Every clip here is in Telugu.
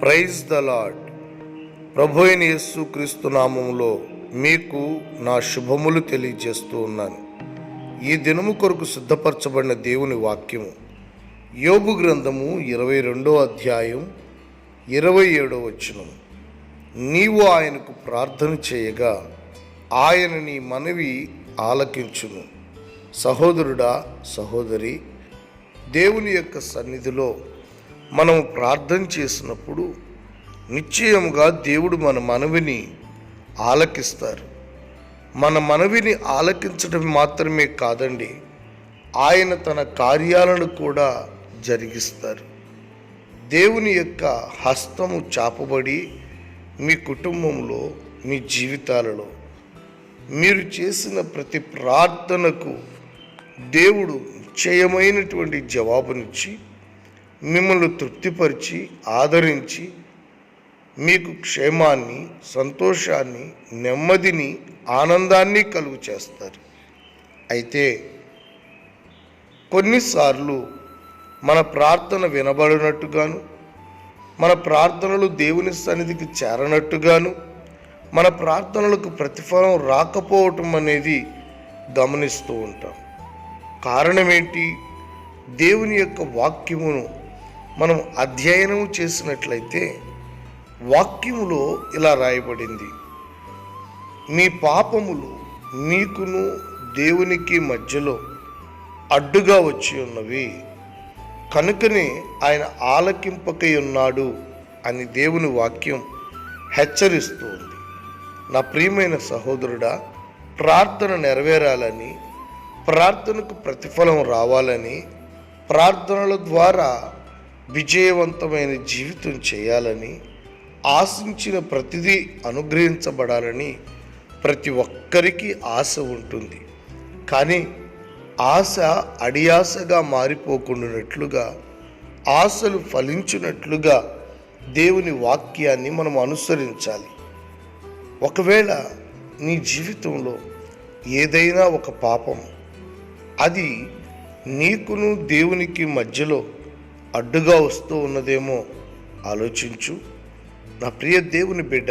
Praise the lord. ప్రభు అయిన యేసు క్రీస్తు నామములో మీకు నా శుభములు తెలియజేస్తూ ఉన్నాను. ఈ దినము కొరకు సిద్ధపరచబడిన దేవుని వాక్యము యోబు గ్రంథము 22వ అధ్యాయం 27వ వచనం. నీవు ఆయనకు ప్రార్థన చేయగా ఆయన నీ మనవి ఆలకించును. సహోదరుడా, సహోదరి, దేవుని యొక్క సన్నిధిలో మనం ప్రార్థన చేసినప్పుడు నిశ్చయముగా దేవుడు మన మనవిని ఆలకిస్తారు. మన మనవిని ఆలకించడం మాత్రమే కాదండి, ఆయన తన కార్యాలను కూడా జరిగిస్తారు. దేవుని యొక్క హస్తము చాపబడి మీ కుటుంబంలో, మీ జీవితాలలో మీరు చేసిన ప్రతి ప్రార్థనకు దేవుడు నిశ్చయమైనటువంటి జవాబునిచ్చి మిమ్మల్ని తృప్తిపరిచి ఆదరించి మీకు క్షేమాన్ని, సంతోషాన్ని, నెమ్మదిని, ఆనందాన్ని కలుగు చేస్తారు. అయితే కొన్నిసార్లు మన ప్రార్థన వినబడినట్టుగాను, మన ప్రార్థనలు దేవుని సన్నిధికి చేరనట్టుగాను, మన ప్రార్థనలకు ప్రతిఫలం రాకపోవటం అనేది గమనిస్తూ ఉంటాం. కారణం ఏంటి? దేవుని యొక్క వాక్యమును మనం అధ్యయనం చేసినట్లయితే వాక్యములో ఇలా రాయబడింది, మీ పాపములు మీకును దేవునికి మధ్యలో అడ్డుగా వచ్చి ఉన్నవి, కనుకనే ఆయన ఆలకింపకై ఉన్నాడు అని దేవుని వాక్యం హెచ్చరిస్తూ ఉంది. నా ప్రియమైన సహోదరుడా, ప్రార్థన నెరవేరాలని, ప్రార్థనకు ప్రతిఫలం రావాలని, ప్రార్థనల ద్వారా విజయవంతమైన జీవితం చేయాలని, ఆశించిన ప్రతిదీ అనుగ్రహించబడాలని ప్రతి ఒక్కరికి ఆశ ఉంటుంది. కానీ ఆశ అడియాసగా మారిపోకుండానట్లుగా, ఆశలు ఫలించినట్లుగా దేవుని వాక్యాన్ని మనం అనుసరించాలి. ఒకవేళ నీ జీవితంలో ఏదైనా ఒక పాపం అది నీకును దేవునికి మధ్యలో అడ్డుగా వస్తూ ఉన్నదేమో ఆలోచించు. నా ప్రియ దేవుని బిడ్డ,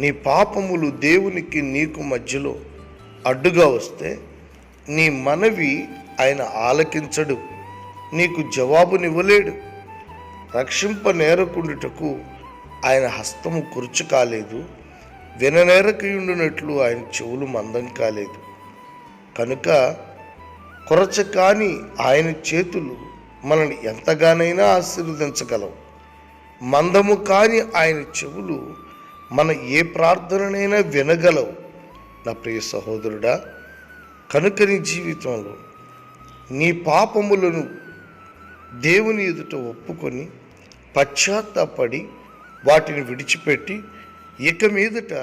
నీ పాపములు దేవునికి నీకు మధ్యలో అడ్డుగా వస్తే నీ మనవి ఆయన ఆలకించడు, నీకు జవాబునివ్వలేడు. రక్షింప నేరకుండుటకు ఆయన హస్తము కురుచు కాలేదు, విననేరకయుండునట్లు ఆయన చెవులు మందం కాలేదు. కనుక కొరచకాని ఆయన చేతులు మనల్ని ఎంతగానైనా ఆశీర్వదించగలవు. మందము కాని ఆయన చెవులు మన ఏ ప్రార్థననైనా వినగలవు. నా ప్రియ సహోదరుడా, కనుక నీ జీవితంలో నీ పాపములను దేవుని ఎదుట ఒప్పుకొని పశ్చాత్తాపడి వాటిని విడిచిపెట్టి ఇక మీదట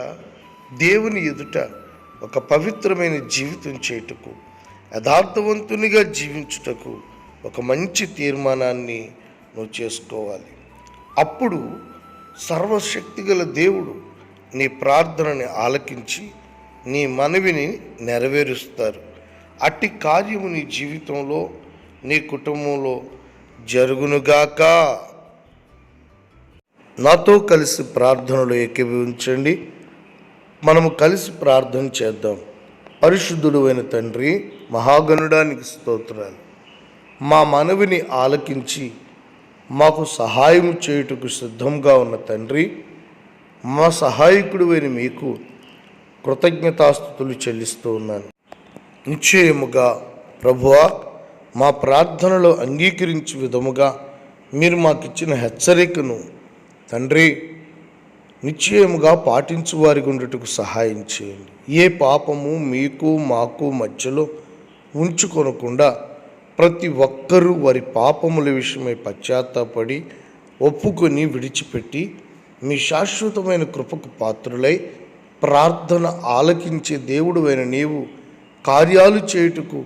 దేవుని ఎదుట ఒక పవిత్రమైన జీవితం చేయుటకు, యథార్థవంతునిగా జీవించుటకు ఒక మంచి తీర్మానాన్ని నువ్వు చేసుకోవాలి. అప్పుడు సర్వశక్తిగల దేవుడు నీ ప్రార్థనని ఆలకించి నీ మనవిని నెరవేరుస్తారు. అట్టి కార్యము నీ జీవితంలో, నీ కుటుంబంలో జరుగునుగాక. నాతో కలిసి ప్రార్థనలో ఏకీభవించండి. మనము కలిసి ప్రార్థన చేద్దాం. పరిశుద్ధుడు అయిన తండ్రి, మహాగణుడానికి స్తోత్రాలు. మా మనవిని ఆలకించి మాకు సహాయం చేయుటకు సిద్ధంగా ఉన్న తండ్రి, మా సహాయకుడు అయిన మీకు కృతజ్ఞతాస్తుతులు చెల్లిస్తూ ఉన్నాను. నిశ్చయముగా ప్రభువా, మా ప్రార్థనలో అంగీకరించే విధముగా మీరు మాకిచ్చిన హెచ్చరికను తండ్రి నిశ్చయముగా పాటించు వారికి ఉండటకు సహాయం చేయండి. ఏ పాపము మీకు మాకు మధ్యలో ఉంచుకొనకుండా ప్రతి ఒక్కరూ వారి పాపముల విషయమై పశ్చాత్తాపడి ఒప్పుకొని విడిచిపెట్టి మీ శాశ్వతమైన కృపకు పాత్రులై ప్రార్థన ఆలకించే దేవుడు అయిన నీవు కార్యాలు చేయుటకు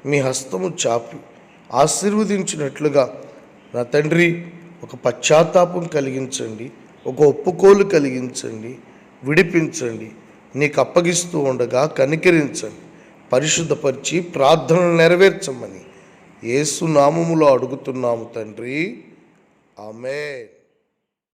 మీ హస్తము చాపి ఆశీర్వదించినట్లుగా నా తండ్రి ఒక పశ్చాత్తాపం కలిగించండి, ఒక ఒప్పుకోలు కలిగించండి, విడిపించండి. నీకు అప్పగిస్తూ ఉండగా కనికరించండి, పరిశుద్ధపరిచి ప్రార్థనలు నెరవేర్చమని యేసు నామములో అడుగుతున్నాము తండ్రి. ఆమేన్.